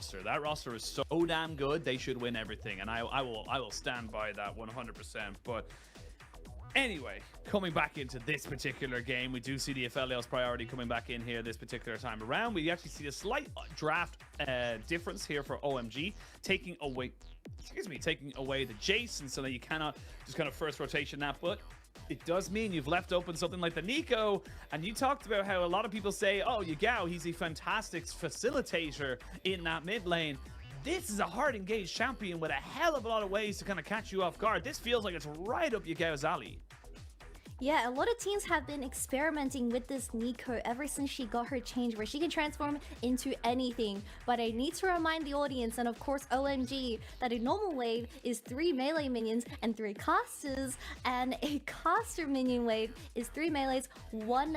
roster. That roster is so damn good. They should win everything, and I will stand by that 100%. But anyway, coming back into this particular game, we do see the Aphelios priority coming back in here this particular time around. We actually see a slight draft difference here for OMG, taking away the Jason, so that you cannot just kind of first rotation that. But it does mean you've left open something like the Nico, and you talked about how a lot of people say, oh, Yagao, he's a fantastic facilitator in that mid lane. This is a hard engaged champion with a hell of a lot of ways to kind of catch you off guard. This feels like it's right up Yagao's alley. Yeah, a lot of teams have been experimenting with this Nico ever since she got her change where she can transform into anything. But I need to remind the audience, and of course OMG, that a normal wave is 3 melee minions and 3 casters, and a caster minion wave is 3 melees, 1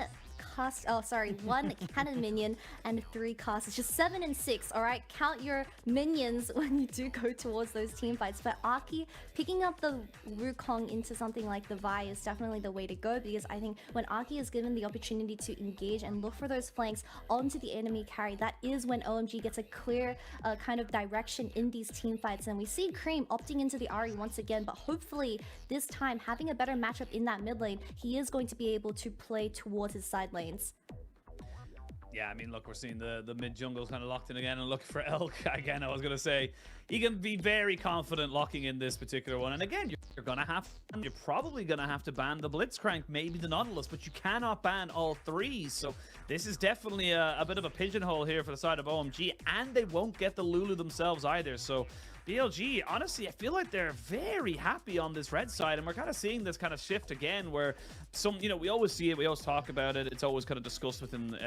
cannon minion and 3 casters. Just 7 and 6, alright? Count your minions when you do go towards those team fights. But Aki picking up the Wukong into something like the Vi is definitely the way to go, because I think when Aki is given the opportunity to engage and look for those flanks onto the enemy carry, that is when OMG gets a clear kind of direction in these team fights. And we see Creme opting into the Ahri once again, but hopefully this time having a better matchup in that mid lane, he is going to be able to play towards his side lanes. Yeah, I mean, look, we're seeing the mid jungle's kind of locked in again and looking for Elk. Again, I was going to say, he can be very confident locking in this particular one. And again, you're probably going to have to ban the Blitzcrank, maybe the Nautilus, but you cannot ban all 3. So this is definitely a bit of a pigeonhole here for the side of OMG, and they won't get the Lulu themselves either. So BLG, honestly, I feel like they're very happy on this red side, and we're kind of seeing this kind of shift again where we always see it, we always talk about it, it's always kind of discussed within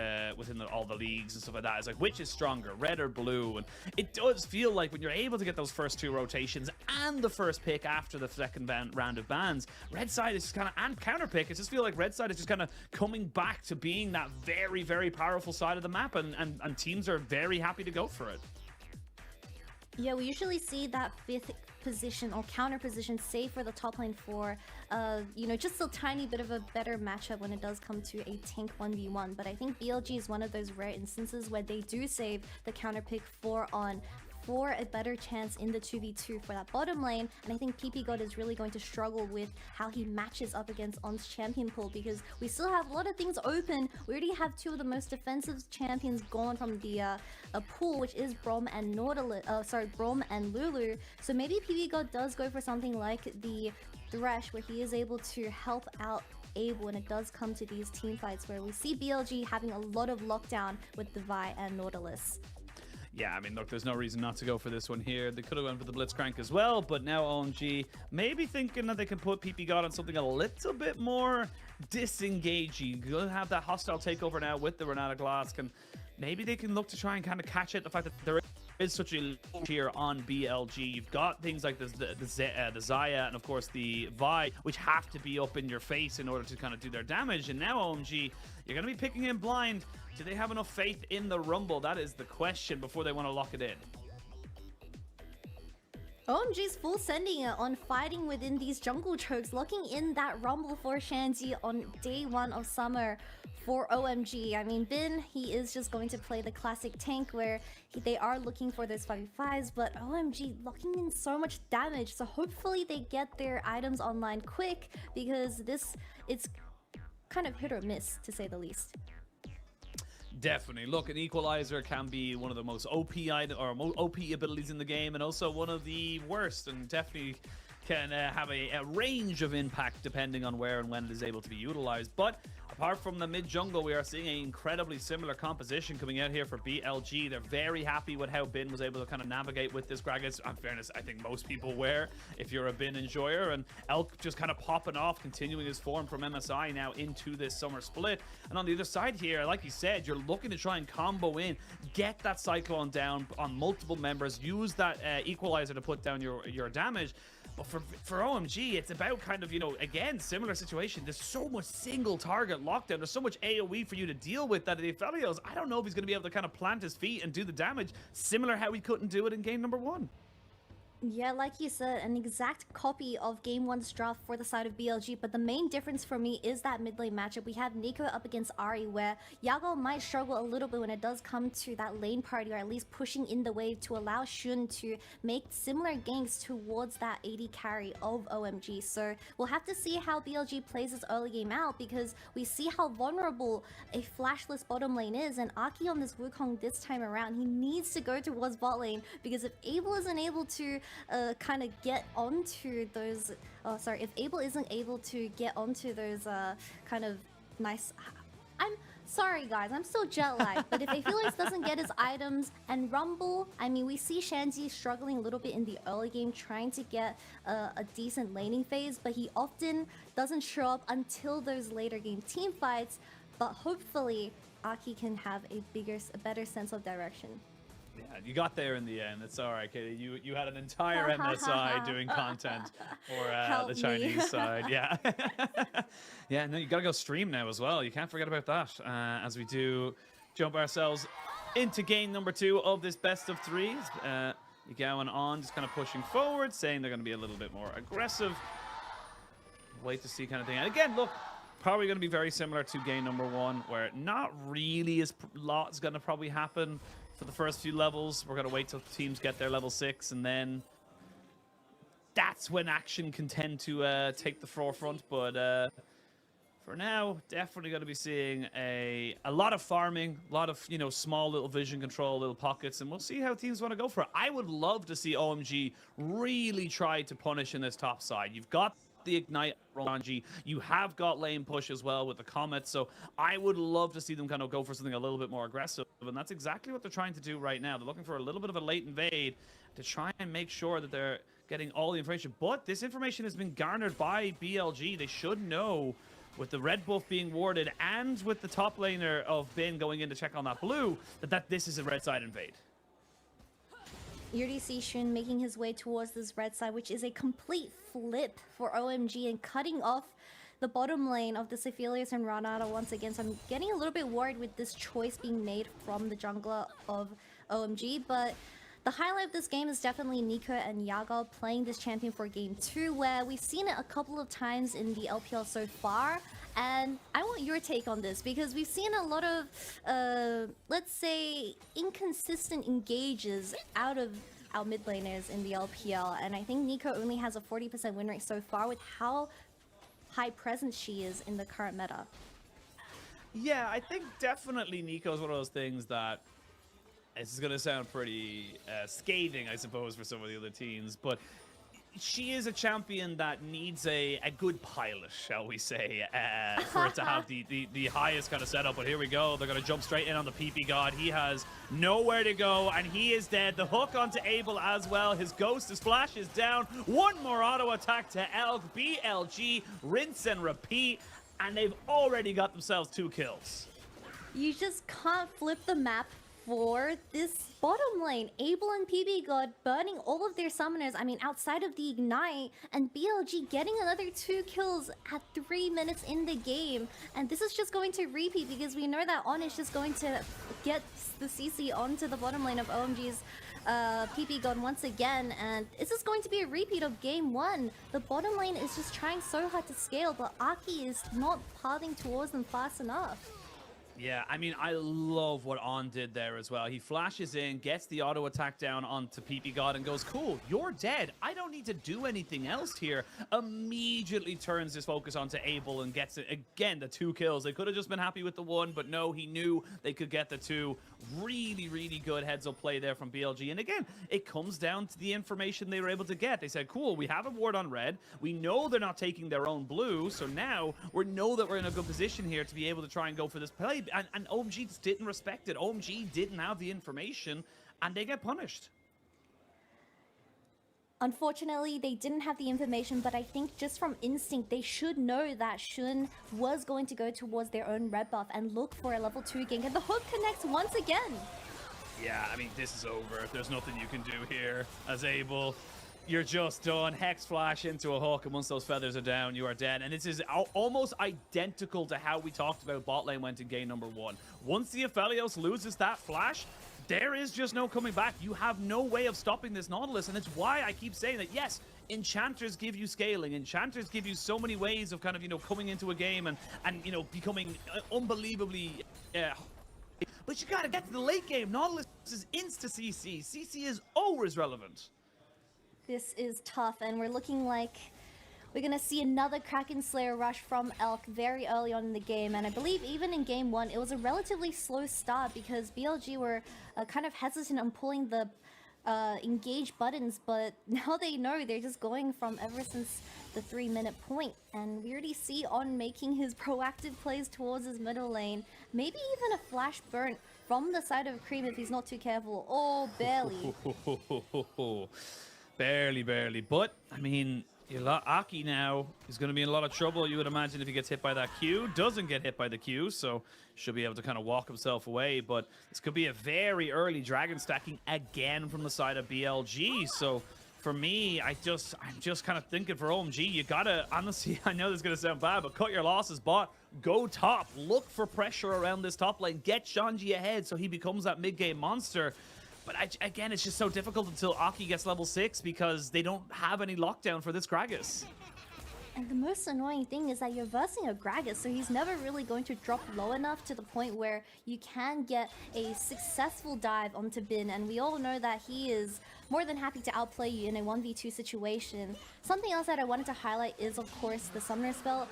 all the leagues and stuff like that. It's like, which is stronger, red or blue? And it does feel like when you're able to get those first 2 rotations and the first pick after the second round of bans, red side is just kind of, and counter pick, it just feels like red side is just kind of coming back to being that very, very powerful side of the map, and teams are very happy to go for it. Yeah, we usually see that 5th position or counter position safe for the top lane for, just a tiny bit of a better matchup when it does come to a tank 1v1. But I think BLG is one of those rare instances where they do save the counter pick for a better chance in the 2v2 for that bottom lane. And I think Ppgod is really going to struggle with how he matches up against On's champion pool, because we still have a lot of things open. We already have 2 of the most defensive champions gone from the pool, which is Braum and Braum and Lulu. So maybe Ppgod does go for something like the Thresh, where he is able to help out Abe when it does come to these team fights, where we see BLG having a lot of lockdown with the Vi and Nautilus. Yeah, I mean, look, there's no reason not to go for this one here. They could have gone for the Blitzcrank as well, but now OMG maybe thinking that they can put Ppgod on something a little bit more disengaging. You're going to have that hostile takeover now with the Renata Glass. Maybe they can look to try and kind of catch it. The fact that there is such a low tier on BLG. You've got things like the Xayah and, of course, the Vi, which have to be up in your face in order to kind of do their damage. And now OMG, you're going to be picking in blind. Do they have enough faith in the Rumble? That is the question before they want to lock it in. OMG's full sending it on fighting within these jungle chokes, locking in that Rumble for Shanji on day 1 of summer for OMG. I mean, Bin, he is just going to play the classic tank where they are looking for those 5v5s, but OMG locking in so much damage. So hopefully they get their items online quick, because it's kind of hit or miss, to say the least. Definitely. Look, an equalizer can be one of the most OP abilities in the game, and also one of the worst, and definitely can have a range of impact depending on where and when it is able to be utilized. But apart from the mid jungle, we are seeing an incredibly similar composition coming out here for BLG. They're very happy with how Bin was able to kind of navigate with this Gragas. In fairness, I think most people were, if you're a Bin enjoyer. And Elk just kind of popping off, continuing his form from MSI now into this summer split. And on the other side here, like you said, you're looking to try and combo in, get that Cyclone down on multiple members, use that equalizer to put down your damage. But for OMG, it's about kind of, again, similar situation. There's so much single target lockdown. There's so much AoE for you to deal with that the Aphelios, I don't know if he's going to be able to kind of plant his feet and do the damage, similar how he couldn't do it in game number 1. Yeah, like you said, an exact copy of Game 1's draft for the side of BLG, but the main difference for me is that mid lane matchup. We have Nico up against Ari, where Yagao might struggle a little bit when it does come to that lane party, or at least pushing in the wave to allow Shun to make similar ganks towards that AD carry of OMG. So we'll have to see how BLG plays this early game out, because we see how vulnerable a flashless bottom lane is, and Aki on this Wukong this time around, he needs to go towards bot lane, because if Abel isn't able to kind of get onto those if Abel isn't able to get onto those kind of nice, I'm sorry guys, I'm still jet lagged, but if Felix doesn't get his items and Rumble, I mean, we see Shanji struggling a little bit in the early game trying to get a decent laning phase, but he often doesn't show up until those later game team fights. But hopefully Aki can have a better sense of direction. Yeah, you got there in the end. It's all right, Katie. You had an entire MSI doing content for the Chinese side. Yeah. Yeah, no, you got to go stream now as well. You can't forget about that as we do jump ourselves into game number 2 of this best of 3s. Yagao and On just kind of pushing forward, saying they're going to be a little bit more aggressive. Wait to see kind of thing. And again, look, probably going to be very similar to game number 1, where not really a lot is going to probably happen for the first few levels. We're going to wait till teams get their level 6, and then that's when action can tend to take the forefront. But for now, definitely going to be seeing a lot of farming, a lot of, you know, small little vision control, little pockets, and we'll see how teams want to go for it. I would love to see OMG really try to punish in this top side. You've got the Ignite Shanji, you have got lane push as well with the Comet, so I would love to see them kind of go for something a little bit more aggressive, and that's exactly what they're trying to do right now. They're looking for a little bit of a late invade to try and make sure that they're getting all the information, but this information has been garnered by BLG. They should know, with the red buff being warded and with the top laner of Bin going in to check on that blue, that this is a red side invade. You already see Shun making his way towards this red side, which is a complete flip for OMG and cutting off the bottom lane of the Sephelius and Ranada once again. So I'm getting a little bit worried with this choice being made from the jungler of OMG, but the highlight of this game is definitely Nico and Yagao playing this champion for game 2, where we've seen it a couple of times in the LPL so far. And I want your take on this, because we've seen a lot of, let's say, inconsistent engages out of our mid laners in the LPL. And I think Nico only has a 40% win rate so far with how high presence she is in the current meta. Yeah, I think definitely Nico's one of those things that, this is going to sound pretty scathing, I suppose, for some of the other teams, but she is a champion that needs a good pilot, shall we say, for it to have the highest kind of setup. But here we go. They're going to jump straight in on the Ppgod. He has nowhere to go, and he is dead. The hook onto Abel as well. His ghost, his flash is down. One more auto attack to Elk. BLG, rinse and repeat, and they've already got themselves 2 kills. You just can't flip the map for this bottom lane. Abel and Ppgod burning all of their summoners, I mean, outside of the Ignite, and BLG getting another 2 kills at 3 minutes in the game. And this is just going to repeat, because we know that On is just going to get the CC onto the bottom lane of OMG's Ppgod once again, and this is going to be a repeat of game 1. The bottom lane is just trying so hard to scale, but Aki is not pathing towards them fast enough. Yeah, I mean, I love what On did there as well. He flashes in, gets the auto attack down onto Ppgod and goes, cool, you're dead. I don't need to do anything else here. Immediately turns his focus onto Abel and gets it again, the 2 kills. They could have just been happy with the 1, but no, he knew they could get the 2. Really, really good heads-up play there from BLG. And again, it comes down to the information they were able to get. They said, cool, we have a ward on red. We know they're not taking their own blue, so now we know that we're in a good position here to be able to try and go for this play. And OMG just didn't respect it. OMG didn't have the information, and they get punished. Unfortunately, they didn't have the information, but I think just from instinct, they should know that Shun was going to go towards their own red buff and look for a level 2 gank, and the hook connects once again. Yeah, I mean, this is over. There's nothing you can do here as Abel. You're just done. Hex flash into a hook, and once those feathers are down, you are dead. And this is almost identical to how we talked about bot lane went in game number 1. Once the Aphelios loses that flash, there is just no coming back. You have no way of stopping this Nautilus, and it's why I keep saying that, yes, enchanters give you scaling. Enchanters give you so many ways of kind of, you know, coming into a game and you know, becoming unbelievably... but you gotta get to the late game. Nautilus is insta-CC. CC is always relevant. This is tough, and we're looking like we're gonna see another Kraken Slayer rush from Elk very early on in the game. And I believe even in game 1, it was a relatively slow start because BLG were kind of hesitant on pulling the engage buttons, but now they know they're just going from ever since the 3-minute point. And we already see On making his proactive plays towards his middle lane. Maybe even a flash burn from the side of Creme if he's not too careful. Oh, barely. Barely. But, I mean, Aki now is going to be in a lot of trouble, you would imagine, if he gets hit by that Q. Doesn't get hit by the Q, so should be able to kind of walk himself away. But this could be a very early dragon stacking again from the side of BLG. So for me, I'm just kind of thinking for OMG, you gotta, honestly, I know this is going to sound bad, but cut your losses, bot. Go top. Look for pressure around this top lane. Get Shanji ahead so he becomes that mid-game monster. But again, it's just so difficult until Aki gets level 6 because they don't have any lockdown for this Gragas. And the most annoying thing is that you're versing a Gragas, so he's never really going to drop low enough to the point where you can get a successful dive onto Bin. And we all know that he is more than happy to outplay you in a 1v2 situation. Something else that I wanted to highlight is, of course, the Summoner spell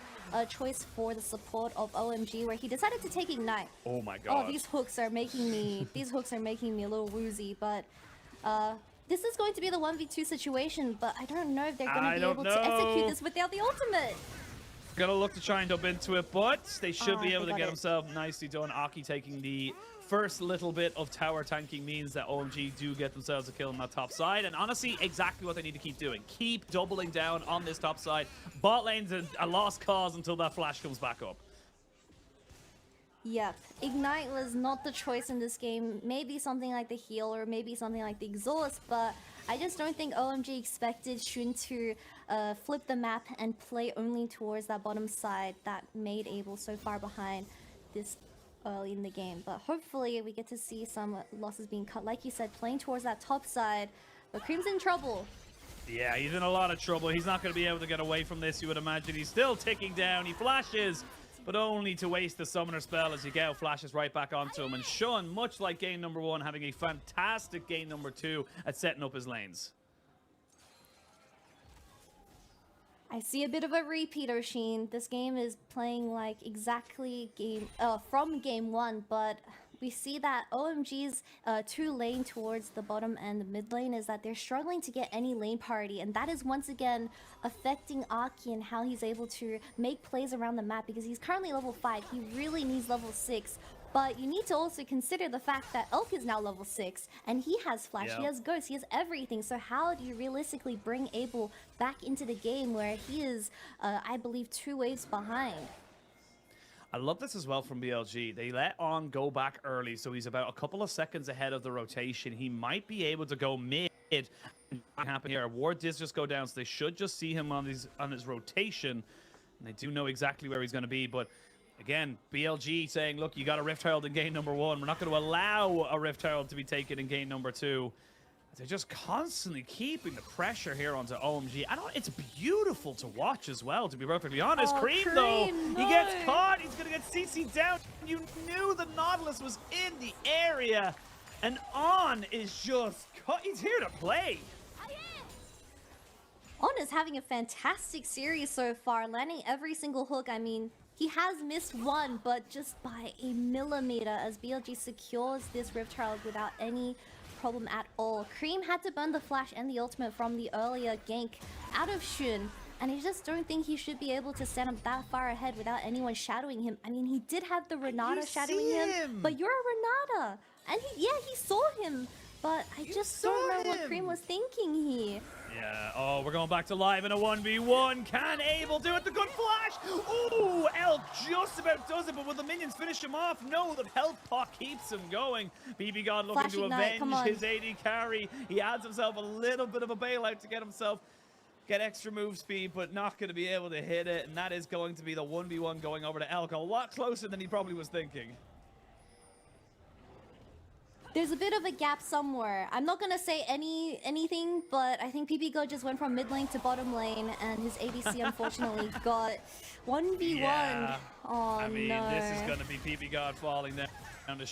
choice for the support of OMG, where he decided to take Ignite. Oh my god. Oh, these hooks are making me a little woozy, but this is going to be the 1v2 situation, but I don't know if they're going to be able to execute this without the ultimate. Gonna look to try and dub into it, but they should be able to get themselves nicely done. Aki taking the first little bit of tower tanking means that OMG do get themselves a kill on that top side. And honestly, exactly what they need to keep doing. Keep doubling down on this top side. Bot lane's a lost cause until that flash comes back up. Yep, Ignite was not the choice in this game. Maybe something like the heal or maybe something like the exhaust, but I just don't think OMG expected Shun to flip the map and play only towards that bottom side that made Abel so far behind this early in the game. But hopefully we get to see some losses being cut. Like you said, playing towards that top side, but Creme's in trouble. Yeah, he's in a lot of trouble. He's not going to be able to get away from this, you would imagine. He's still ticking down. He flashes, but only to waste the summoner spell as Yagao flashes right back onto him. And Shun, much like game number 1, having a fantastic game number 2 at setting up his lanes. I see a bit of a repeat, Oisin. This game is playing like exactly from game 1, but we see that OMG's 2 lane towards the bottom and the mid lane is that they're struggling to get any lane party, and that is once again affecting Aki and how he's able to make plays around the map, because he's currently level 5. He really needs level 6. But you need to also consider the fact that Elk is now level 6, and he has Flash, he has Ghost, he has everything. So how do you realistically bring Abel back into the game where he is, I believe, 2 waves behind? I love this as well from BLG. They let On go back early, so he's about a couple of seconds ahead of the rotation. He might be able to go mid. What happened here? Ward does just go down, so they should just see him on his rotation. And they do know exactly where he's going to be, but again, BLG saying, look, you got a Rift Herald in game number 1. We're not going to allow a Rift Herald to be taken in game number 2. They're just constantly keeping the pressure here onto OMG. It's beautiful to watch as well, to be perfectly honest. Creme, though, he gets caught. He's going to get CC down. You knew the Nautilus was in the area. And On is just, he's here to play. On is having a fantastic series so far, landing every single hook. I mean, he has missed one, but just by a millimeter as BLG secures this Rift Herald without any problem at all. Creme had to burn the flash and the ultimate from the earlier gank out of Shun, and I just don't think he should be able to stand up that far ahead without anyone shadowing him. I mean, he did have the Renata shadowing him, but you're a Renata. And he saw him, but I just don't know what Creme was thinking here. Yeah, oh, we're going back to live in a 1v1. Can Abel do it? The good flash! Ooh, Elk just about does it, but will the minions finish him off? No, the health pot keeps him going. Ppgod looking to avenge his AD carry. He adds himself a little bit of a bailout to get extra move speed, but not going to be able to hit it. And that is going to be the 1v1 going over to Elk. A lot closer than he probably was thinking. There's a bit of a gap somewhere. I'm not gonna say anything, but I think Ppgod just went from mid lane to bottom lane, and his ADC unfortunately got 1v1. Yeah. Oh I mean, no. this is going to be Ppgod falling down to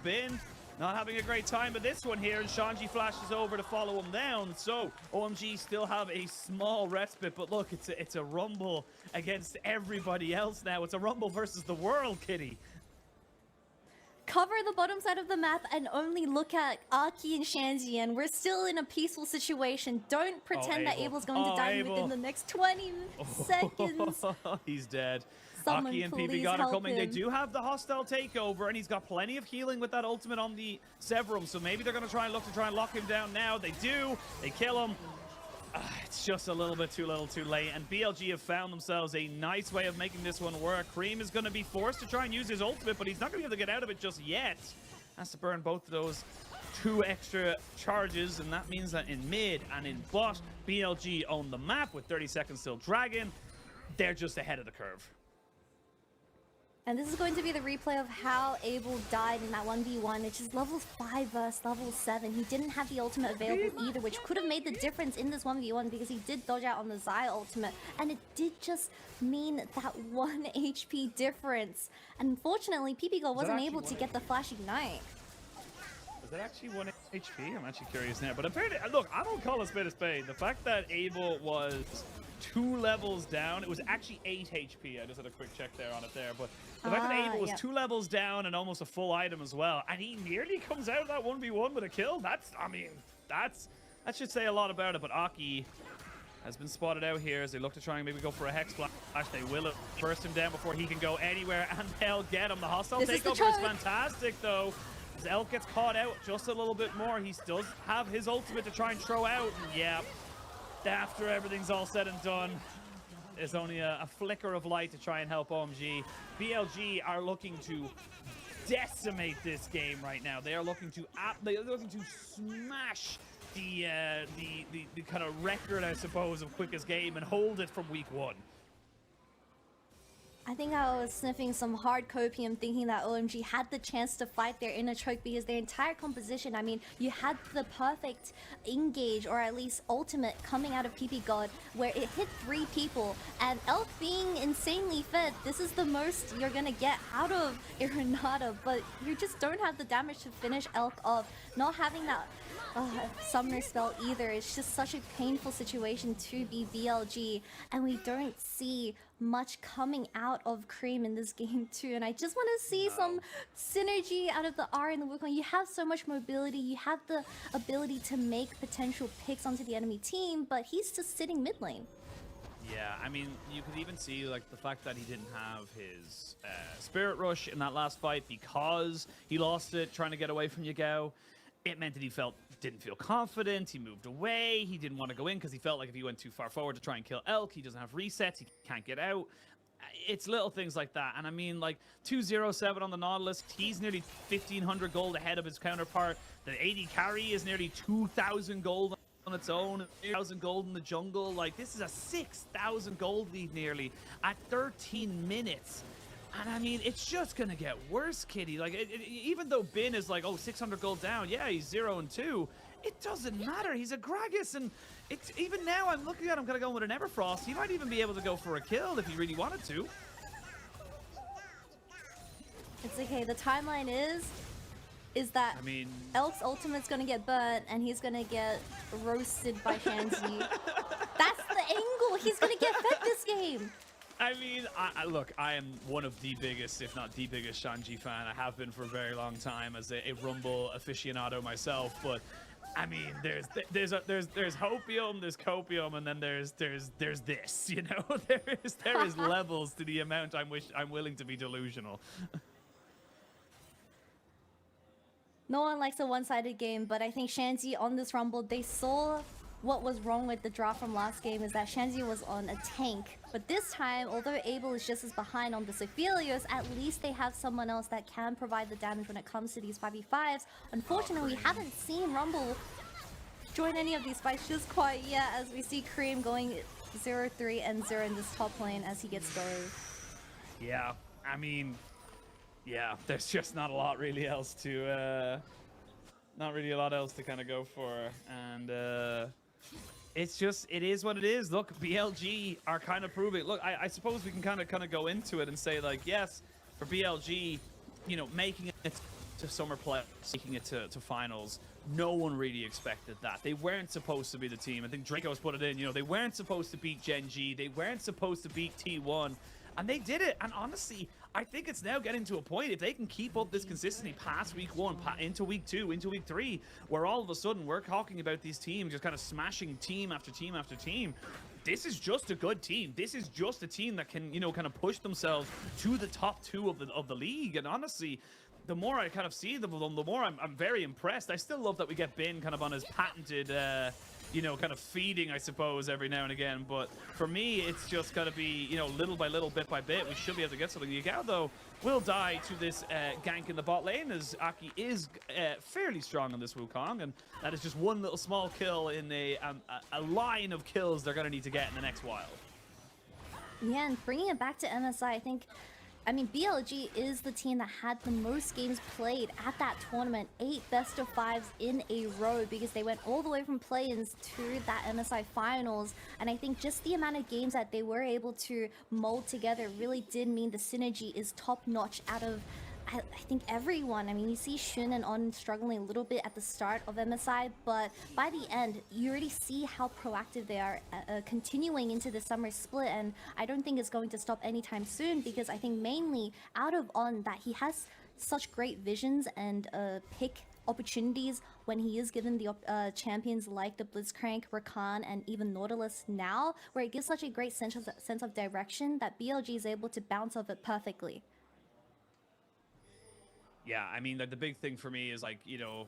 Bin. Not having a great time with this one here, and Shanji flashes over to follow him down. So OMG still have a small respite, but look, it's a rumble against everybody else now. It's a rumble versus the world, Kitty. Cover the bottom side of the map and only look at Aki and Shanji, and we're still in a peaceful situation. Don't pretend that Abel's going to die within the next 20 seconds. He's dead. Someone Aki and please Ppgod are help coming. him. They do have the hostile takeover, and he's got plenty of healing with that ultimate on the Severum, so maybe they're going to try and lock him down now. They do. They kill him. It's just a little bit too little too late, and BLG have found themselves a nice way of making this one work. Creme is going to be forced to try and use his ultimate, but he's not going to be able to get out of it just yet. Has to burn both of those 2 extra charges, and that means that in mid and in bot, BLG own the map with 30 seconds till Dragon. They're just ahead of the curve. And this is going to be the replay of how Abel died in that 1v1. It's just level 5 versus level 7. He didn't have the ultimate available either, which could have made the difference in this 1v1 because he did dodge out on the Xayah ultimate. And it did just mean that 1 HP difference. And unfortunately, Ppgod wasn't able to get the Flash Ignite. Is that actually 1 HP? I'm actually curious now. But apparently, look, I don't call a spade a spade. The fact that Abel was 2 levels down, it was actually 8 HP. I just had a quick check there on it there. But the fact that Abel was 2 levels down and almost a full item as well, and he nearly comes out of that 1v1 with a kill, that's, I mean, that should say a lot about it. But Aki has been spotted out here as they look to try and maybe go for a Hex Splash. They will burst him down before he can go anywhere, and they'll get him. The hostile takeover is fantastic, though. As Elk gets caught out just a little bit more, he does have his ultimate to try and throw out. And yeah, after everything's all said and done, there's only a flicker of light to try and help OMG. BLG are looking to decimate this game right now. They are looking to smash the kind of record, I suppose, of quickest game and hold it from week 1. I think I was sniffing some hard copium thinking that OMG had the chance to fight their inner choke because their entire composition, I mean, you had the perfect engage or at least ultimate coming out of Ppgod where it hit 3 people, and Elk being insanely fed, this is the most you're gonna get out of Ironata, but you just don't have the damage to finish Elk off. Not having that summoner spell either. It's just such a painful situation to be BLG, and we don't see much coming out of Creme in this game too. And I just want to see some synergy out of the R and the Wukong. You have so much mobility, you have the ability to make potential picks onto the enemy team, but he's just sitting mid lane. Yeah, I mean, you could even see like the fact that he didn't have his Spirit Rush in that last fight because he lost it trying to get away from Yagao. It meant that he didn't feel confident. He moved away. He didn't want to go in because he felt like if he went too far forward to try and kill Elk, he doesn't have resets. He can't get out. It's little things like that. And I mean, like 207 on the Nautilus. He's nearly 1,500 gold ahead of his counterpart. The AD carry is nearly 2,000 gold on its own. 1,000 gold in the jungle. Like, this is a 6,000 gold lead nearly at 13 minutes. And I mean, it's just gonna get worse, Kitty. Like, even though Bin is like, 600 gold down, yeah, he's 0 and 2. It doesn't matter. He's a Gragas, and it's even now. I'm looking at him, gonna go with an Everfrost. He might even be able to go for a kill if he really wanted to. It's okay. The timeline is that I mean, Elk's ultimate's gonna get burnt, and he's gonna get roasted by Shanji. That's the angle. He's gonna get fed this game. I mean, look, I am one of the biggest, if not the biggest, Shanji fan. I have been for a very long time as a Rumble aficionado myself. But I mean, there's hopium, there's copium, and then there's this. You know, there is levels to the amount I'm willing to be delusional. No one likes a one-sided game, but I think Shanji on this Rumble, they saw what was wrong with the draft from last game is that Shanji was on a tank. But this time, although Abel is just as behind on the Aphelios, at least they have someone else that can provide the damage when it comes to these 5v5s. Unfortunately, we haven't seen Rumble join any of these fights just quite yet, as we see Creme going 0-3 and 0 in this top lane as he gets going. Yeah, I mean, yeah, there's just not a lot really else to Not really a lot else to kind of go for. And it's just, it is what it is. Look, BLG are kind of proving. Look, I suppose we can kind of go into it and say, like, yes, for BLG, you know, making it to summer play, making it to finals, no one really expected that. They weren't supposed to be the team. I think Draco's put it in, you know, they weren't supposed to beat Gen G. They weren't supposed to beat T1. And they did it. And honestly, I think it's now getting to a point, if they can keep up this consistency past week 1, into week 2, into week 3, where all of a sudden we're talking about these teams just kind of smashing team after team after team. This is just a good team. This is just a team that can, you know, kind of push themselves to the top 2 of the league. And honestly, the more I kind of see them, the more I'm very impressed. I still love that we get Bin kind of on his patented, you know, kind of feeding, I suppose, every now and again. But for me, it's just got to be, you know, little by little, bit by bit. We should be able to get something. Yagao, though, will die to this gank in the bot lane, as Aki is fairly strong on this Wukong. And that is just one little small kill in a line of kills they're going to need to get in the next while. Yeah, and bringing it back to MSI, I mean, BLG is the team that had the most games played at that tournament, 8 best of 5s in a row, because they went all the way from play-ins to that MSI finals. And I think just the amount of games that they were able to mold together really did mean the synergy is top-notch out of, I think, everyone. I mean, you see Shun and On struggling a little bit at the start of MSI, but by the end, you already see how proactive they are continuing into the summer split, and I don't think it's going to stop anytime soon, because I think mainly out of On that he has such great visions and pick opportunities when he is given the champions like the Blitzcrank, Rakan, and even Nautilus now, where it gives such a great sense of direction that BLG is able to bounce off it perfectly. Yeah, I mean, like, the big thing for me is, like, you know,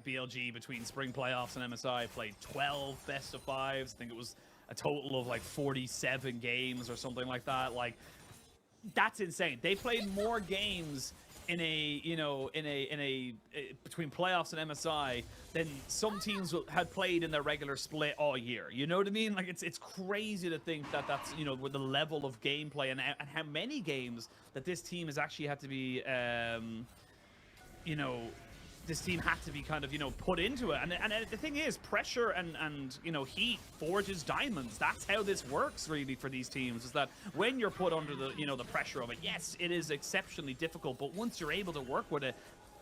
BLG between spring playoffs and MSI played 12 best of 5s. I think it was a total of like 47 games or something like that. Like, that's insane. They played more games in a, you know, between playoffs and MSI than some teams had played in their regular split all year. You know what I mean? Like, it's crazy to think that that's, you know, with the level of gameplay and how many games that this team has actually had to be, you know, this team had to be kind of, you know, put into it. And the thing is, pressure and you know, heat forges diamonds. That's how this works, really, for these teams, is that when you're put under the, you know, the pressure of it, yes, it is exceptionally difficult, but once you're able to work with it,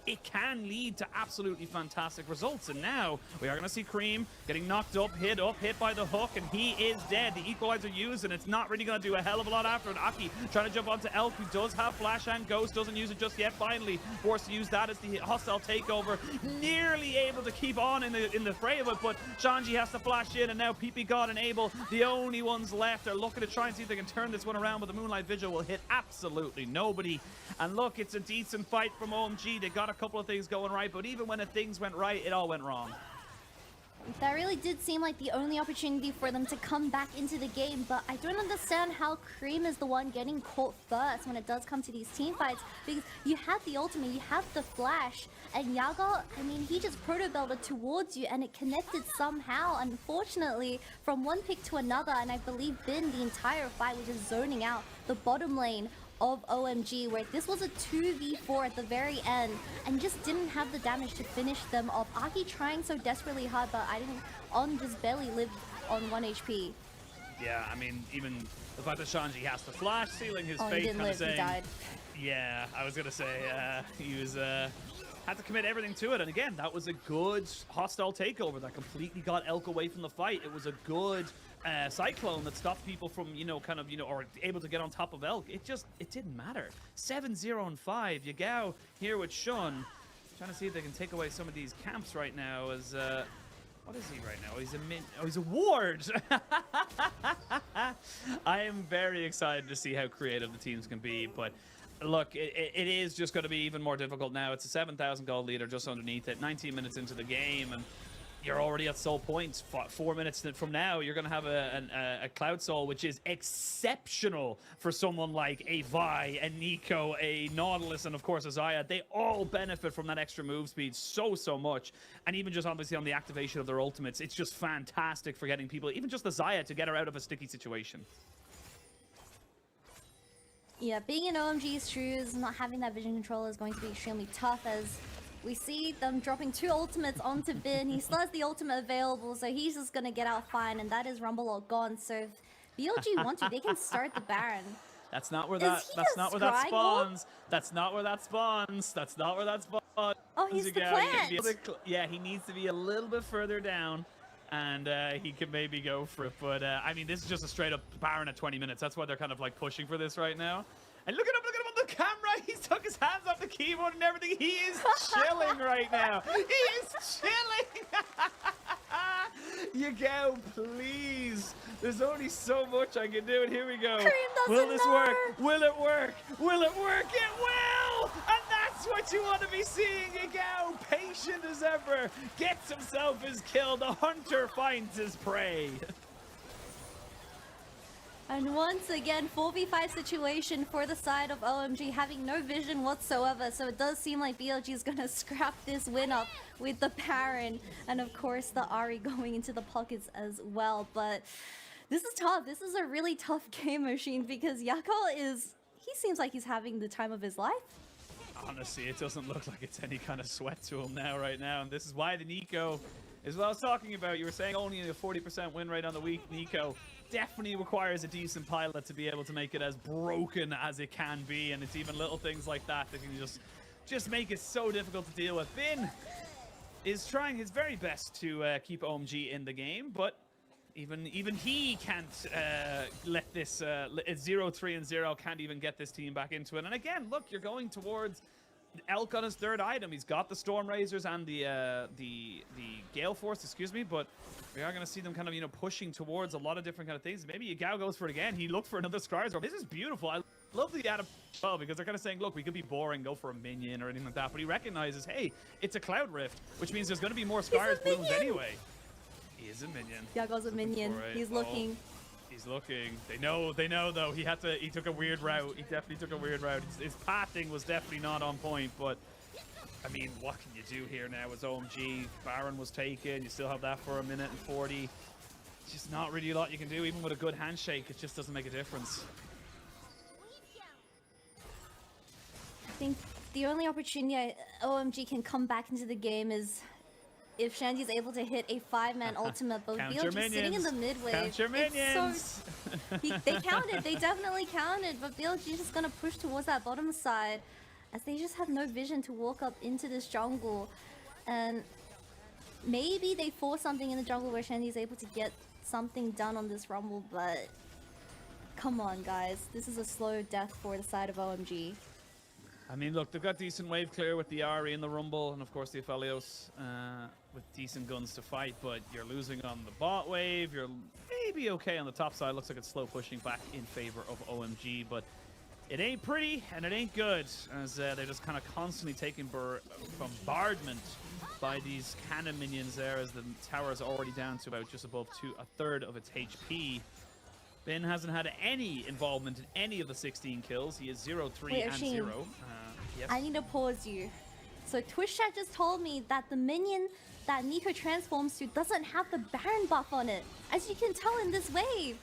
it can lead to absolutely fantastic results. And now we are going to see Creme getting knocked up, hit by the hook, and he is dead. The equalizer used, and it's not really going to do a hell of a lot after it. Aki trying to jump onto Elk, who does have flash and ghost, doesn't use it just yet. Finally forced to use that as the hostile takeover, nearly able to keep on in the fray of it, but Shanji has to flash in, and now Ppgod and Abel, the only ones left, are looking to try and see if they can turn this one around, but the Moonlight Vigil will hit absolutely nobody. And look, it's a decent fight from OMG. They got a couple of things going right, but even when things went right, it all went wrong. That really did seem like the only opportunity for them to come back into the game, but I don't understand how Creme is the one getting caught first when it does come to these team fights, because you have the ultimate, you have the flash, and Yagao, I mean, he just proto-belted towards you and it connected somehow, unfortunately, from one pick to another. And I believe Bin, the entire fight, was just zoning out the bottom lane of OMG, where this was a 2v4 at the very end and just didn't have the damage to finish them off. Aki trying so desperately hard, but I think On just barely lived on 1 HP. Yeah, I mean, even the fact that Shanji has to flash, sealing his fate, he didn't kind live, of saying, he died. Yeah, I was gonna say he was had to commit everything to it. And again, that was a good hostile takeover that completely got Elk away from the fight. It was a good Cyclone that stopped people from, you know, kind of, you know, or able to get on top of Elk. It didn't matter. 7-0 and 5. Yagao here with Shun, trying to see if they can take away some of these camps right now. As what is he right now? He's a ward. I am very excited to see how creative the teams can be, but look, it is just going to be even more difficult now. It's a 7,000 gold leader just underneath it, 19 minutes into the game, and you're already at soul points. 4 minutes from now, you're going to have a Cloud Soul, which is exceptional for someone like a Vi, a Nico, a Nautilus, and of course a Xayah. They all benefit from that extra move speed so much. And even just obviously on the activation of their ultimates, it's just fantastic for getting people, even just the Xayah, to get her out of a sticky situation. Yeah, being in OMG's shoes, not having that vision control is going to be extremely tough, as We see them dropping 2 ultimates onto Bin. He still has the ultimate available, so he's just gonna get out fine, and that is Rumble or gone. So if BLG want to, they can start the Baron. That's not where that spawns. That's not where that spawns. That's not where that spawns. Oh, he's the plant. Yeah, he needs to be a little bit further down, and he could maybe go for it. But I mean, this is just a straight up Baron at 20 minutes. That's why they're kind of like pushing for this right now. And look at him on the camera. He's took his hands off the keyboard and everything. He is chilling right now. He is chilling. Yagao, please. There's only so much I can do, and here we go. Will this work? Will it work? Will it work? It will! And that's what you want to be seeing, Yagao. Patient as ever. Gets himself his kill. The hunter finds his prey. And once again, 4v5 situation for the side of OMG, having no vision whatsoever. So it does seem like BLG is going to scrap this win up with the Baron. And of course, the Ahri going into the pockets as well. But this is tough. This is a really tough game machine because Yagao he seems like he's having the time of his life. Honestly, it doesn't look like it's any kind of sweat to him now, right now. And this is why the Nico is what I was talking about. You were saying only a 40% win rate on the week. Nico definitely requires a decent pilot to be able to make it as broken as it can be, and it's even little things like that that can just make it so difficult to deal with. Bin is trying his very best to keep OMG in the game, but even he can't let this 0-3-0 can't even get this team back into it. And again, look, you're going towards Elk on his 3rd item. He's got the Storm Razors and the Gale Force, excuse me, but we are going to see them kind of, you know, pushing towards a lot of different kind of things. Maybe Yagao goes for it again. He looked for another Scars. This is beautiful. I love the Adam well, because they're kind of saying, look, we could be boring, go for a minion or anything like that, but he recognizes, hey, it's a Cloud Rift, which means there's going to be more Scars blooms anyway. He is a minion. Yagao's a minion. He's looking. He's looking. They know though. He took a weird route. He definitely took a weird route. His pathing was definitely not on point, but I mean, what can you do here now as OMG? Baron was taken. You still have that for 1 minute and 40. It's just not really a lot you can do. Even with a good handshake, it just doesn't make a difference. I think the only opportunity OMG can come back into the game is if Shanji's able to hit a 5-man ultimate, but BLG sitting in the mid wave. Count your minions. They counted. They definitely counted, but BLG is just going to push towards that bottom side as they just have no vision to walk up into this jungle. And maybe they force something in the jungle where Shanji's able to get something done on this rumble, but come on, guys. This is a slow death for the side of OMG. I mean, look, they've got decent wave clear with the Ahri in the Rumble, and of course the Aphelios with decent guns to fight, but you're losing on the bot wave. You're maybe okay on the top side. Looks like it's slow pushing back in favor of OMG, but it ain't pretty and it ain't good, as they're just kind of constantly taking bombardment by these cannon minions there, as the tower is already down to about just above a third of its HP. Bin hasn't had any involvement in any of the 16 kills. He is 0-3 and 0. Yes. I need to pause you. So Twitch chat just told me that the minion that Nico transforms to doesn't have the Baron buff on it, as you can tell in this wave.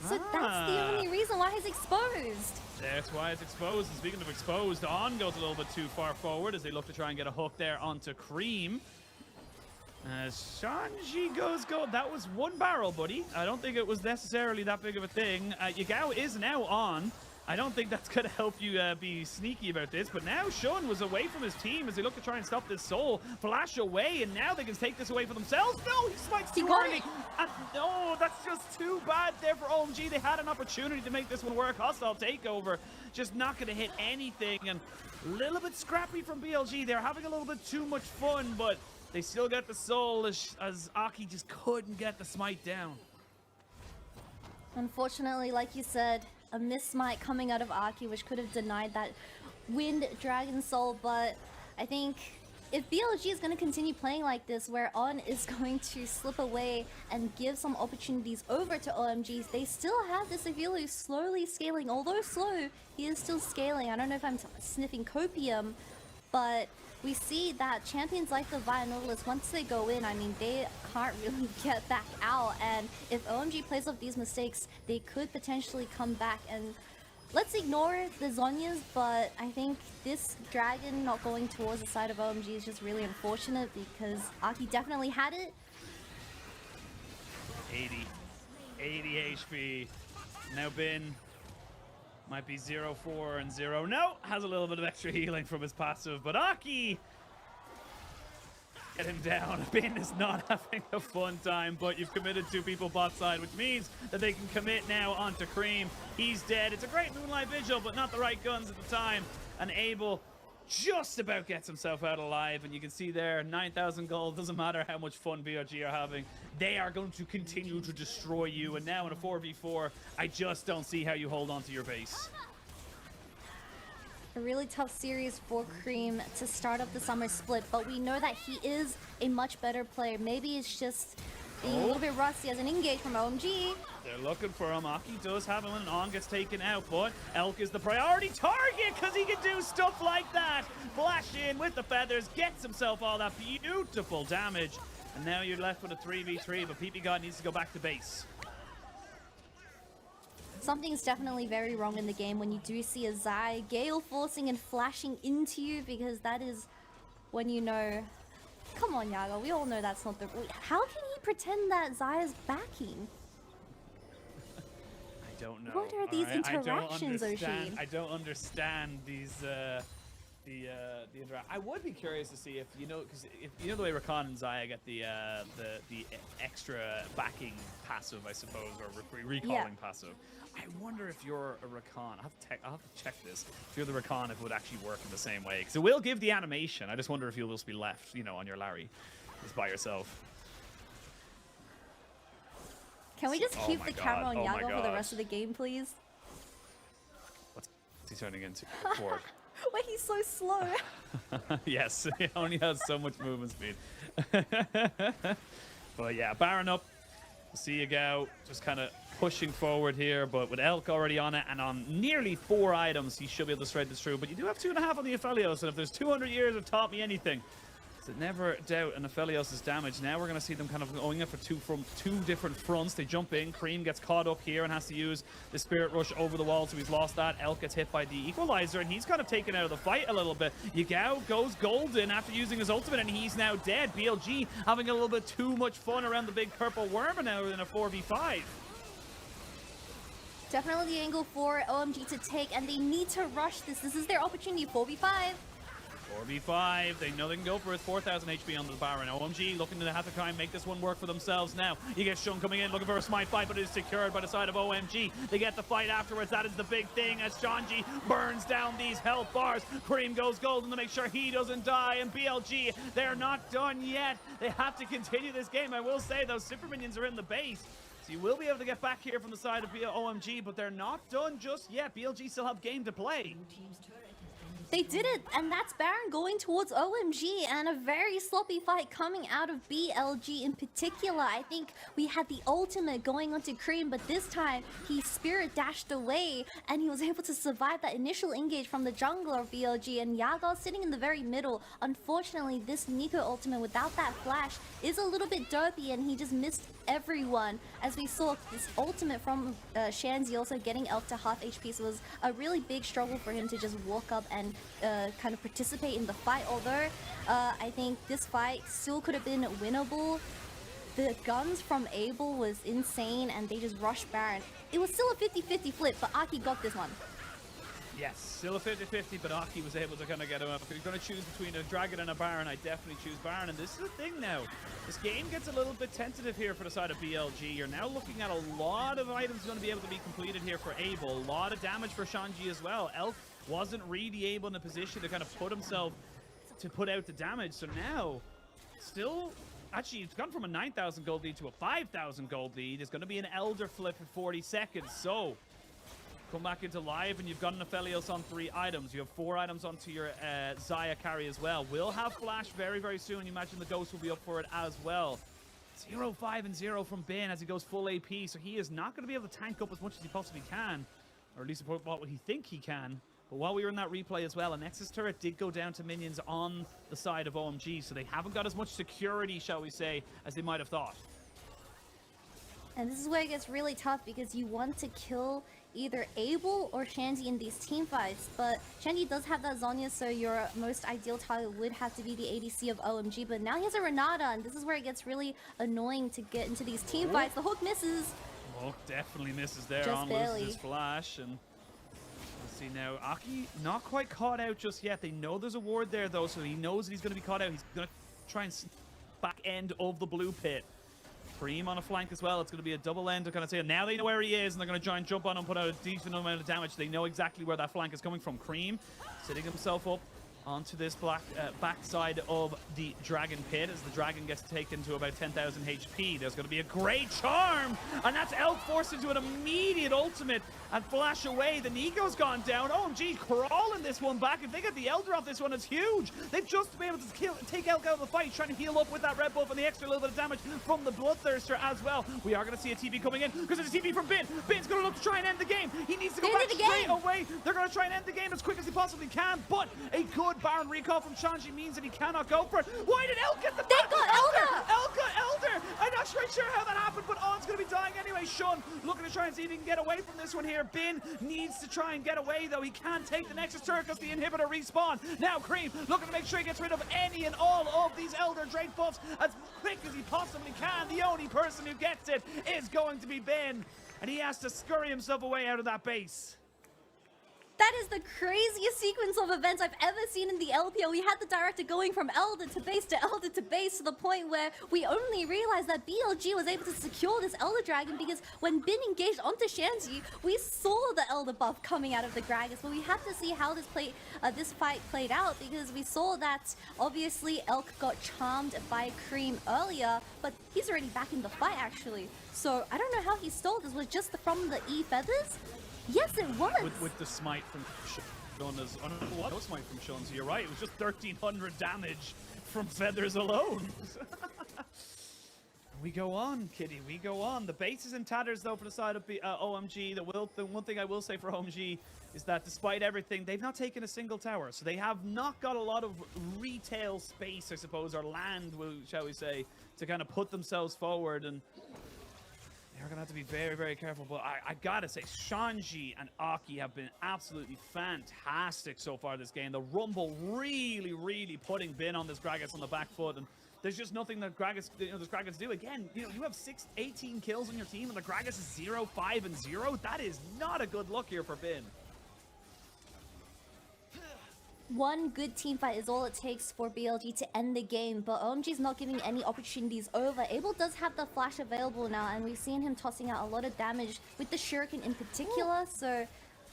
So that's the only reason why he's exposed. That's why it's exposed. And speaking of exposed, On goes a little bit too far forward as they look to try and get a hook there onto Creme. Shanji goes gold. That was one barrel, buddy. I don't think it was necessarily that big of a thing. Yagao is now on. I don't think that's going to help you be sneaky about this, but now Shun was away from his team as they look to try and stop this soul. Flash away, and now they can take this away for themselves. No, he smites too early. And no, that's just too bad there for OMG. They had an opportunity to make this one work. Hostile takeover, just not going to hit anything. And a little bit scrappy from BLG. They're having a little bit too much fun, but they still got the soul as Aki just couldn't get the smite down. Unfortunately, like you said, a miss smite coming out of Aki, which could have denied that Wind Dragon Soul, but I think if BLG is going to continue playing like this, where On is going to slip away and give some opportunities over to OMGs, they still have this Avila who's slowly scaling. Although slow, he is still scaling. I don't know if I'm sniffing copium, but we see that champions like the Vi and Nautilus, once they go in, I mean, they can't really get back out. And if OMG plays off these mistakes, they could potentially come back. And let's ignore the Zhonya's, but I think this dragon not going towards the side of OMG is just really unfortunate because Aki definitely had it. 80 HP. Now Bin might be 0-4 and 0. No, has a little bit of extra healing from his passive, but Aki get him down. Bin is not having a fun time, but you've committed 2 people bot side, which means that they can commit now onto Creme. He's dead. It's a great Moonlight Vigil, but not the right guns at the time. And Abel just about gets himself out alive, and you can see there 9,000 gold. Doesn't matter how much fun BLG are having, they are going to continue to destroy you. And now in a 4v4, I just don't see how you hold on to your base. A really tough series for Creme to start up the summer split, but we know that he is a much better player. Maybe it's just being a little bit rusty as an engage from OMG. They're looking for him. Aki does have him when an On gets taken out, but Elk is the priority target because he can do stuff like that. Flash in with the feathers, gets himself all that beautiful damage, and now you're left with a 3v3, but Ppgod needs to go back to base. Something's definitely very wrong in the game when you do see a Zai Gale forcing and flashing into you, because that is when you know, come on Yagao, we all know that's not the... How can he pretend that Zai is backing? I don't know. What are these interactions, Oisin? I don't understand these the interaction. I would be curious to see if, you know, because if you know the way Rakan and Zaya get the extra backing passive, I suppose, or recalling passive. I wonder if you're a Rakan. I'll have to check this. If you're the Rakan, if it would actually work in the same way, because it will give the animation. I just wonder if you'll just be left, you know, on your Larry, just by yourself. Can we just keep the camera on Yagao for the rest of the game, please? What's he turning into? Fork. Wait, he's so slow. Yes, he only has so much movement speed. But yeah, Baron up. We'll see Yagao just kind of pushing forward here, but with Elk already on it and on nearly 4 items, he should be able to thread this through. But you do have 2.5 on the Aphelios, and if there's 200 years have taught me anything, so never doubt an Aphelios' damage. Now we're going to see them kind of going in from two different fronts. They jump in. Creme gets caught up here and has to use the Spirit Rush over the wall, so he's lost that. Elk gets hit by the Equalizer, and he's kind of taken out of the fight a little bit. Yagao goes golden after using his ultimate, and he's now dead. BLG having a little bit too much fun around the big purple worm now in a 4v5. Definitely the angle for OMG to take, and they need to rush this. This is their opportunity. 4v5. 4v5, they know they can go for his 4,000 HP on the Baron. OMG looking to have to try and make this one work for themselves now. You get Shun coming in, looking for a smite fight, but it is secured by the side of OMG. They get the fight afterwards. That is the big thing as Shanji burns down these health bars. Creme goes golden to make sure he doesn't die, and BLG, they're not done yet. They have to continue this game. I will say those super minions are in the base, so you will be able to get back here from the side of OMG, but they're not done just yet. BLG still have game to play. They did it, and that's Baron going towards OMG, and a very sloppy fight coming out of BLG in particular. I think we had the ultimate going onto Creme, but this time he spirit dashed away, and he was able to survive that initial engage from the jungler of BLG, and Yagao sitting in the very middle. Unfortunately, this Nico ultimate without that flash is a little bit dopey, and he just missed everyone. As we saw this ultimate from Shanji also getting Elk to half HP, so it was a really big struggle for him to just walk up and kind of participate in the fight. Although I think this fight still could have been winnable. The guns from Abel was insane, and they just rushed Baron. It was still a 50-50 flip, but Aki got this one. Yes, still a 50-50, but Aki was able to kind of get him up. If you're going to choose between a Dragon and a Baron, I definitely choose Baron. And this is the thing now. This game gets a little bit tentative here for the side of BLG. You're now looking at a lot of items going to be able to be completed here for Abel. A lot of damage for Shanji as well. Elk wasn't really able in a position to kind of put himself to put out the damage. So now, still... Actually, it's gone from a 9,000 gold lead to a 5,000 gold lead. It's going to be an Elder flip for 40 seconds. So... come back into live, and you've got an Aphelios on 3 items. You have 4 items onto your Zaya carry as well. We'll have Flash very, very soon. You imagine the Ghost will be up for it as well. 0, 5, and 0 from Bin as he goes full AP, so he is not going to be able to tank up as much as he possibly can, or at least what he think he can. But while we were in that replay as well, a Nexus turret did go down to minions on the side of OMG, so they haven't got as much security, shall we say, as they might have thought. And this is where it gets really tough because you want to kill either Abel or Shanji in these team fights, but Shanji does have that Zhonya, so your most ideal target would have to be the ADC of OMG, but now he has a Renata, and this is where it gets really annoying to get into these team fights. The hook misses. Hook definitely misses there. Just on barely. loses his flash, and let's see now. Aki not quite caught out just yet. They know there's a ward there though, so he knows that he's going to be caught out. He's going to try and back end of the blue pit. Creme on a flank as well. It's going to be a double end to kind of say. Now they know where he is, and they're going to try and jump on him, put out a decent amount of damage. They know exactly where that flank is coming from. Creme sitting himself up onto this backside of the dragon pit as the dragon gets taken to about 10,000 HP. There's going to be a great charm, and that's Elk forced into an immediate ultimate and flash away. The Nico's gone down. OMG crawling this one back. If they get the Elder off this one, it's huge. They've just been able to take Elk out of the fight, trying to heal up with that red buff and the extra little bit of damage from the Bloodthirster as well. We are going to see a TP coming in because there's a TP from Bin. Bin's going to look to try and end the game. He needs to go back straight away. They're going to try and end the game as quick as he possibly can, but a good Baron recall from Shanji means that he cannot go for it. Why did Elk get the back? They got Elder! Elk got Elder! I'm not quite sure how that happened, but On's going to be dying anyway. Shun looking to try and see if he can get away from this one here. Bin needs to try and get away, though. He can't take the Nexus turret because the inhibitor respawn. Now Creme looking to make sure he gets rid of any and all of these Elder Drake buffs as quick as he possibly can. The only person who gets it is going to be Bin, and he has to scurry himself away out of that base. That is the craziest sequence of events I've ever seen in the LPL. We had the director going from Elder to base to Elder to base to the point where we only realized that BLG was able to secure this Elder Dragon because when Bin engaged onto Shanji, we saw the Elder buff coming out of the Gragas. But we have to see how this fight played out because we saw that obviously Elk got charmed by Creme earlier, but he's already back in the fight actually. So I don't know how he stole this. Was it just from the E feathers? Yes, it was! With the smite from Shun as... Oh, no, no smite from Shun, so you're right. It was just 1,300 damage from feathers alone. We go on, Kitty. We go on. The base is in tatters, though, for the side of OMG. The one thing I will say for OMG is that despite everything, they've not taken a single tower. So they have not got a lot of retail space, I suppose, or land, shall we say, to kind of put themselves forward. And they're going to have to be very, very careful. But I got to say, Shanji and Aki have been absolutely fantastic so far this game. The Rumble really, really putting Bin on this Gragas on the back foot. And there's just nothing that Gragas, this Gragas do. Again, you have 18 kills on your team, and the Gragas is 0, 5, and 0. That is not a good look here for Bin. One good team fight is all it takes for BLG to end the game, but OMG's not giving any opportunities over. Abel does have the flash available now, and we've seen him tossing out a lot of damage with the Shuriken in particular, so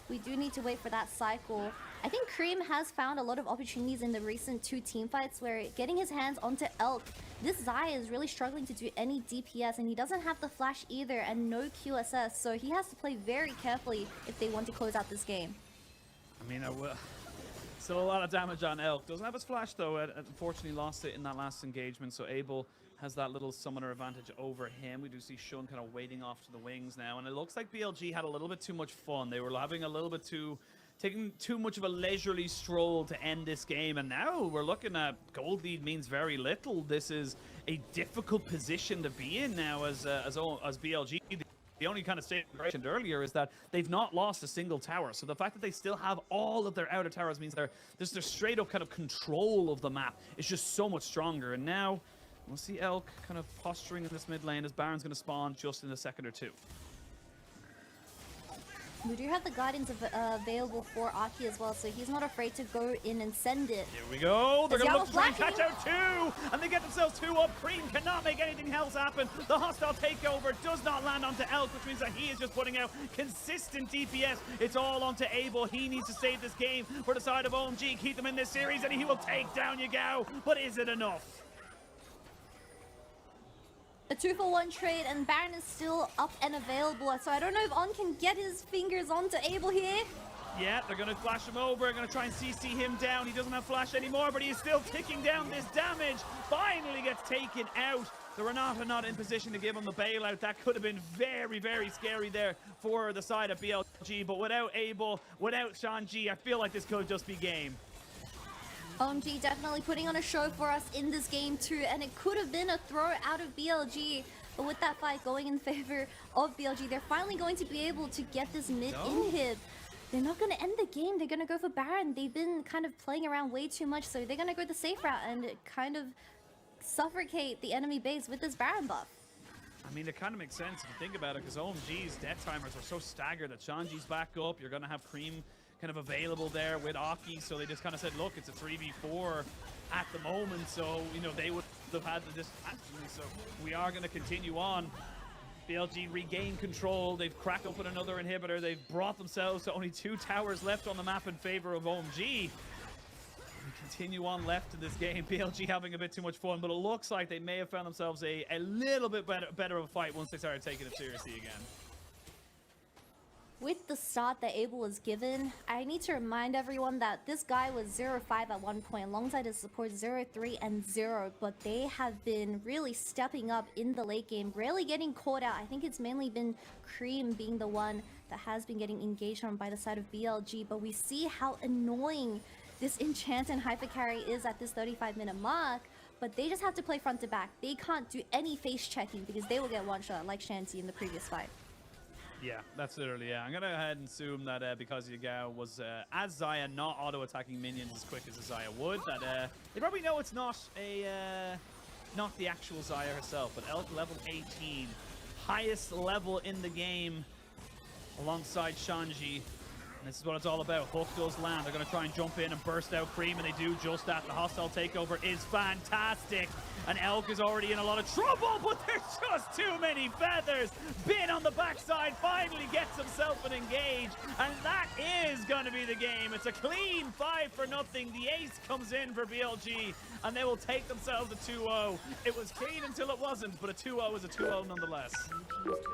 we do need to wait for that cycle. I think Creme has found a lot of opportunities in the recent 2 team fights where getting his hands onto Elk, this Zai is really struggling to do any DPS, and he doesn't have the flash either and no QSS, so he has to play very carefully if they want to close out this game. I mean, I will. Still a lot of damage on Elk. Doesn't have his flash though. Unfortunately lost it in that last engagement. So Abel has that little summoner advantage over him. We do see Shun kind of waiting off to the wings now. And it looks like BLG had a little bit too much fun. They were having a little bit taking too much of a leisurely stroll to end this game. And now we're looking at gold lead means very little. This is a difficult position to be in now as BLG. The only kind of statement I mentioned earlier is that they've not lost a single tower. So the fact that they still have all of their outer towers means their straight up kind of control of the map is just so much stronger. And now we'll see Elk kind of posturing in this mid lane as Baron's going to spawn just in a second or two. We do have the Guardians available for Aki as well, so he's not afraid to go in and send it. Here we go. They're going to look to try and flashing. catch out 2, and they get themselves 2 up. Creme cannot make anything else happen. The hostile takeover does not land onto Elk, which means that he is just putting out consistent DPS. It's all onto Abel. He needs to save this game for the side of OMG, keep them in this series, and he will take down Yagao. But is it enough? A 2-for-1 trade, and Baron is still up and available, so I don't know if On can get his fingers onto Abel here. Yeah, they're going to flash him over, going to try and CC him down. He doesn't have flash anymore, but he's still ticking down this damage. Finally gets taken out. The Renata not in position to give him the bailout. That could have been very, very scary there for the side of BLG, but without Abel, without Shanji, I feel like this could just be game. OMG definitely putting on a show for us in this game too, and it could have been a throw out of BLG. But with that fight going in favor of BLG, they're finally going to be able to get this mid inhib. They're not going to end the game. They're going to go for Baron. They've been kind of playing around way too much, so they're going to go the safe route and kind of suffocate the enemy base with this Baron buff. I mean, it kind of makes sense if you think about it, because OMG's death timers are so staggered that Shanji's back up. You're going to have Creme kind of available there with Aki, so they just kind of said, look, it's a 3v4 at the moment, so, you know, they would have had to just... So we are going to continue on. BLG regain control. They've cracked open another inhibitor. They've brought themselves to only 2 towers left on the map in favor of OMG. We continue on left in this game. BLG having a bit too much fun, but it looks like they may have found themselves a little bit better of a fight once they started taking it seriously again. With the start that Abel was given, I need to remind everyone that this guy was 0-5 at one point, alongside his support 0-3 and 0, but they have been really stepping up in the late game, rarely getting caught out. I think it's mainly been Creme being the one that has been getting engaged on by the side of BLG, but we see how annoying this enchant and hypercarry is at this 35-minute mark, but they just have to play front to back. They can't do any face checking because they will get one shot like Shanji in the previous fight. Yeah, that's literally, yeah. I'm going to go ahead and assume that because Yagao was, as Xayah, not auto-attacking minions as quick as a Xayah would, that they probably know it's not not the actual Xayah herself, but Elk level 18, highest level in the game, alongside Shanji. And this is what it's all about. Hook does land. They're going to try and jump in and burst out Creme, and they do just that. The hostile takeover is fantastic. And Elk is already in a lot of trouble, but there's just too many feathers. Bin on the backside finally gets himself an engage, and that is going to be the game. It's a clean 5-0. The ace comes in for BLG, and they will take themselves a 2-0. It was clean until it wasn't, but a 2-0 is a 2-0 nonetheless.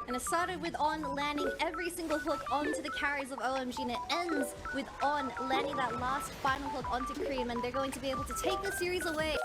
And it started with On landing every single hook onto the carries of OMG, and it ends with On landing that last final hook onto Creme, and they're going to be able to take the series away.